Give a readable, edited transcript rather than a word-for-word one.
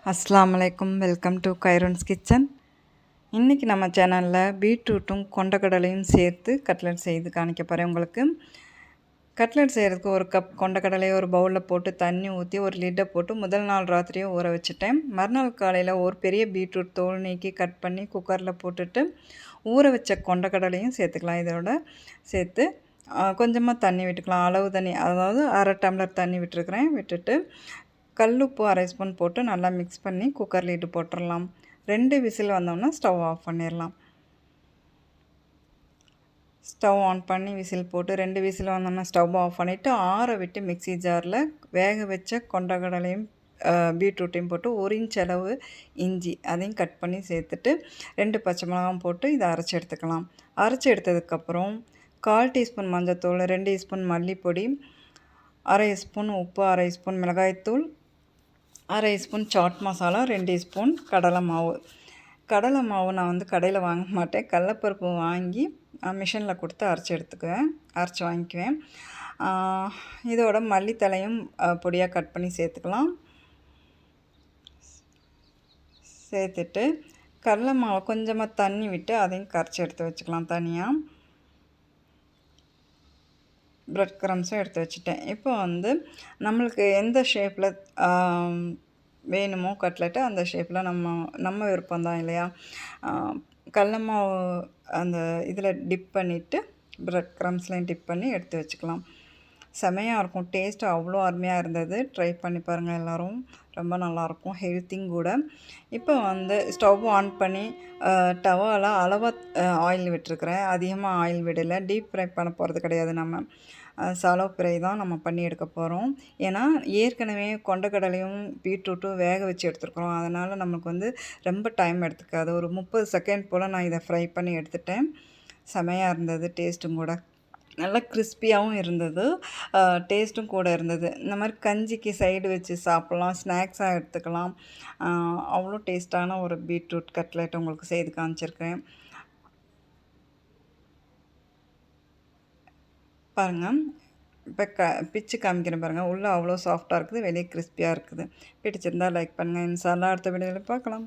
அஸ்ஸலாமு அலைக்கும். Welcome to கைரோன்ஸ் கிச்சன். இன்றைக்கி நம்ம சேனலில் பீட்ரூட்டும் கொண்டக்கடலையும் சேர்த்து கட்லெட் செய்து காணிக்க போகிறேன் உங்களுக்கு. கட்லெட் செய்கிறதுக்கு ஒரு கப் கொண்டக்கடலையை ஒரு பவுலில் போட்டு தண்ணி ஊற்றி ஒரு லிட்டை போட்டு முதல் நாள் ராத்திரியே ஊற வச்சுட்டேன். மறுநாள் காலையில் ஒரு பெரிய பீட்ரூட் தோல் நீக்கி கட் பண்ணி குக்கரில் போட்டுட்டு ஊற வச்ச கொண்டக்கடலையும் சேர்த்துக்கலாம். இதோட சேர்த்து கொஞ்சமாக தண்ணி விட்டுக்கலாம். அளவு தண்ணி, அதாவது அரை டம்ளர் தண்ணி விட்டுருக்குறேன். விட்டுட்டு கல்லுப்பு அரை ஸ்பூன் போட்டு நல்லா மிக்ஸ் பண்ணி குக்கர் லிட்டு போட்டுடலாம். 2 விசில் வந்தோன்னா ஸ்டவ் ஆஃப் பண்ணிடலாம். ஸ்டவ் ஆன் பண்ணி விசில் போட்டு 2 விசில் வந்தோன்னா ஸ்டவ் ஆஃப் பண்ணிவிட்டு ஆற விட்டு மிக்ஸி ஜாரில் வேக வச்ச கொண்டக்கடலையும் பீட்ரூட்டையும் போட்டு 1 இன்ச் அளவு இஞ்சி அதையும் கட் பண்ணி சேர்த்துட்டு 2 பச்சை மிளகாயும் போட்டு இதை அரைச்சி எடுத்துக்கலாம். அரைச்சி எடுத்ததுக்கப்புறம் 1/4 டீஸ்பூன் மஞ்சள்தூள், 2 டீஸ்பூன் மல்லிப்பொடி, அரை ஸ்பூன் உப்பு, அரை ஸ்பூன் மிளகாய்த்தூள், அரை ஸ்பூன் சாட் மசாலா, 2 ஸ்பூன் கடலை மாவு. கடலை மாவு நான் வந்து கடையில் வாங்க மாட்டேன், கடலைப்பருப்பு வாங்கி மிஷினில் கொடுத்து அரைச்சி வாங்கிக்குவேன். இதோட மல்லித்தலையும் பொடியாக கட் பண்ணி சேர்த்துக்கலாம். சேர்த்துட்டு கடலை மாவை கொஞ்சமாக தண்ணி விட்டு அதையும் கரைச்சி எடுத்து வச்சுக்கலாம் தனியாக. ப்ரெட் க்ரம்ஸும் எடுத்து வச்சுட்டேன். இப்போ வந்து நம்மளுக்கு எந்த ஷேப்பில் வேணுமோ கட்லெட்டு அந்த ஷேப்பில் நம்ம விருப்பம் தான் இல்லையா. கடல மாவு அந்த இதில் டிப் பண்ணிவிட்டு ப்ரெட் க்ரம்ஸ்லையும் டிப் பண்ணி எடுத்து வச்சுக்கலாம். செமையாக இருக்கும். டேஸ்ட்டு அவ்வளோ அருமையாக இருந்தது. ட்ரை பண்ணி பாருங்கள் எல்லோரும். ரொம்ப நல்லாயிருக்கும், ஹெல்த்திங் கூட. இப்போ வந்து ஸ்டவ் ஆன் பண்ணி டவாவில் அளவாக ஆயில் விட்டுருக்குறேன். அதிகமாக ஆயில் விடலை. டீப் ஃப்ரை பண்ண போகிறது கிடையாது. நம்ம சாலோ ஃப்ரை தான் நம்ம பண்ணி எடுக்க போகிறோம். ஏன்னா ஏற்கனவே கொண்டக்கடலையும் பீட்ரூட்டும் வேக வச்சு எடுத்துருக்குறோம். அதனால் நமக்கு வந்து ரொம்ப டைம் எடுத்துக்காது. ஒரு 30 செகண்ட் போல் நான் இதை ஃப்ரை பண்ணி எடுத்துட்டேன். செமையாக இருந்தது. டேஸ்ட்டும் கூட நல்லா கிறிஸ்பியாகவும் இருந்தது. டேஸ்ட்டும் கூட இருந்தது. இந்த மாதிரி கஞ்சிக்கு சைடு வச்சு சாப்பிட்லாம், ஸ்நாக்ஸாக எடுத்துக்கலாம். அவ்வளோ டேஸ்ட்டான ஒரு பீட்ரூட் கட்லெட் உங்களுக்கு செய்து காமிச்சிருக்கேன் பாருங்கள். இப்போ பிச்சு காமிக்கிறேன் பாருங்கள். உள்ளே அவ்வளோ சாஃப்டாக இருக்குது, வெளியே கிறிஸ்பியாக இருக்குது. பிடிச்சிருந்தால் லைக் பண்ணுங்கள். இன்ஷா அல்லாஹ் அடுத்த வீடியோவில் பார்க்கலாம்.